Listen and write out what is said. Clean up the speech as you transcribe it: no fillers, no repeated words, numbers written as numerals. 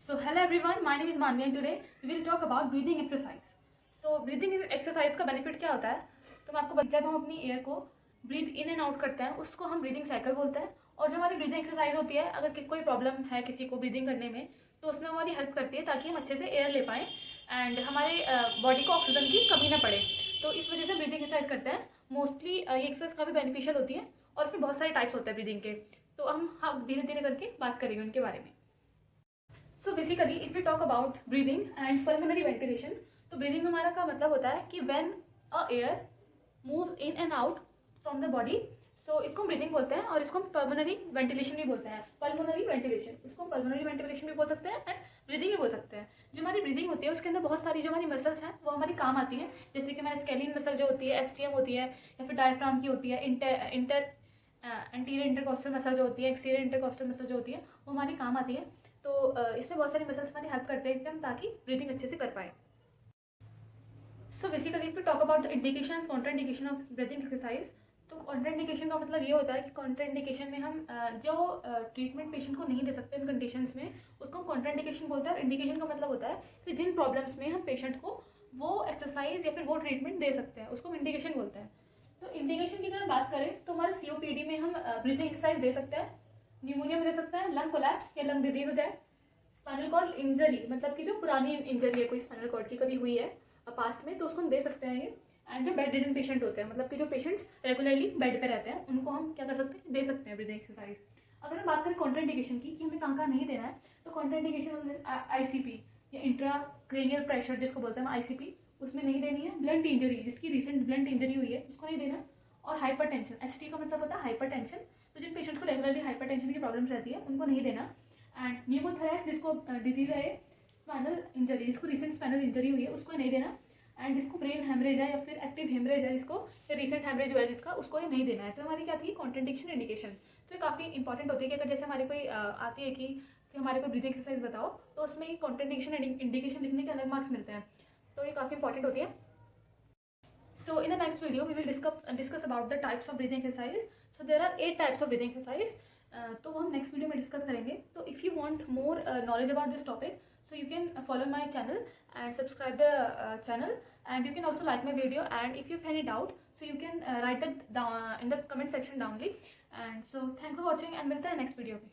So hello everyone, my name is Manvi and today we will talk about breathing exercise. So breathing exercise का benefit क्या होता है? तो मैं आपको जब हम अपनी एयर को ब्रीथ इन एंड आउट करते हैं उसको हम ब्रीदिंग साइकिल बोलते हैं। और जो हमारी ब्रीदिंग एक्सरसाइज होती है, अगर कोई प्रॉब्लम है किसी को ब्रीदिंग करने में तो उसमें हमारी हेल्प करती है ताकि हम अच्छे से एयर ले पाएँ एंड हमारे बॉडी को ऑक्सीजन की कमी ना पड़े। तो इस वजह से ब्रीदिंग एक्सरसाइज करते हैं। मोस्टली ये एक्सरसाइज काफ़ी बेनिफिशियल होती है और इसमें बहुत सारे टाइप्स होते हैं ब्रीदिंग के। तो हम धीरे धीरे करके बात करेंगे उनके बारे में। So basically if you talk about breathing and pulmonary ventilation, तो ब्रीदिंग हमारा का मतलब होता है कि when a air moves in and out from the body, so इसको हम ब्रीदिंग बोलते हैं और इसको हम पल्मोनरी वेंटिलेशन भी बोलते हैं। पल्मोनरी वेंटिलेशन, इसको हम पल्मोनरी वेंटिलेशन भी बोल सकते हैं एंड ब्रीदिंग भी बोल सकते हैं। जो हमारी ब्रीदिंग होती है उसके अंदर बहुत सारी जो हमारी मसल्स हैं वो हमारी काम आती हैं, जैसे कि हमारी स्केलिन मसल जो होती है, एसटीएम होती है, या फिर डायफ्राम की होती है, एंटीरियर इंटरकॉस्टल मसल जो होती है, एक्सटीरियर इंटरकॉस्टल मसल जो होती है वो हमारी काम आती है। तो इसमें बहुत सारी मसल्स हमारी हेल्प करते हैं एकदम ताकि ब्रीदिंग अच्छे से कर पाए। सो basically if you talk about the indication contraindication of breathing exercise, तो कॉन्ट्राइंडिकेशन का मतलब ये होता है कि कॉन्ट्राइंडिकेशन में हम जो ट्रीटमेंट पेशेंट को नहीं दे सकते इन कंडीशंस में उसको हम कॉन्ट्राइंडिकेशन बोलते हैं। और इंडिकेशन का मतलब होता है कि जिन प्रॉब्लम्स में हम पेशेंट को वो एक्सरसाइज या फिर वो ट्रीटमेंट दे सकते हैं उसको हम इंडिकेशन बोलते हैं। तो इंडिकेशन की अगर बात करें तो हमारे COPD में हम ब्रीदिंग एक्सरसाइज दे सकते हैं, न्यूमोनिया में दे सकते हैं, लंग कोलैप्स या लंग डिजीज हो जाए, स्पाइनल कॉर्ड इंजरी मतलब कि जो पुरानी इंजरी है कोई स्पाइनल कॉर्ड की कभी हुई है पास्ट में तो उसको हम दे सकते हैं ये। एंड जो बेड रिडन पेशेंट होते हैं मतलब कि जो पेशेंट्स रेगुलरली बेड पे रहते हैं उनको हम क्या कर सकते हैं, दे सकते हैं ब्रीदिंग एक्सरसाइज। अगर हम बात करें कॉन्ट्राइंडिकेशन की कि हमें कहाँ कहाँ नहीं देना है, तो कॉन्ट्राइंडिकेशन ICP या इंट्राक्रेनियल प्रेशर जिसको बोलते हैं हम ICP, उसमें नहीं देनी है। ब्लंट इंजरी, जिसकी रिसेंट ब्लंट इंजरी हुई है उसको नहीं देना। और हाइपरटेंशन, ST का मतलब होता है हाइपरटेंशन, तो जिन पेशेंट को रेगुलरली हाइपरटेंशन की प्रॉब्लम रहती है उनको नहीं देना। एंड न्यूमोथोरैक्स जिसको डिजीज है स्पाइनल इंजरी, जिसको रिसेंट स्पाइनल इंजरी हुई है उसको नहीं देना। एंड जिसको ब्रेन हेमरेज है या फिर एक्टिव हेमरेज है जिसको, या रिसेंट हेमरेज हुआ है जिसका, उसको ये नहीं देना है। तो हमारी क्या थी कॉन्ट्राइंडिकेशन इंडिकेशन। तो ये काफ़ी इंपॉर्टेंट होती है कि अगर जैसे हमारे कोई आती है कि हमारे कोई ब्रीदिंग एक्सरसाइज बताओ तो उसमें कॉन्ट्राइंडिकेशन इंडिकेशन लिखने के अलग मार्क्स मिलते हैं। तो ये काफ़ी इंपॉर्टेंट होती है। So in the next video we will discuss about the types of breathing exercise. So there are 8 types of breathing exercise. तो वो हम नेक्स्ट वीडियो में डिस्कस करेंगे। तो if you want more knowledge about this topic, so you can follow my channel and subscribe the channel, and you can also like my video, and if you have any doubt so you can write it down in the comment section downly. And so thanks for watching and मिलते हैं next video में।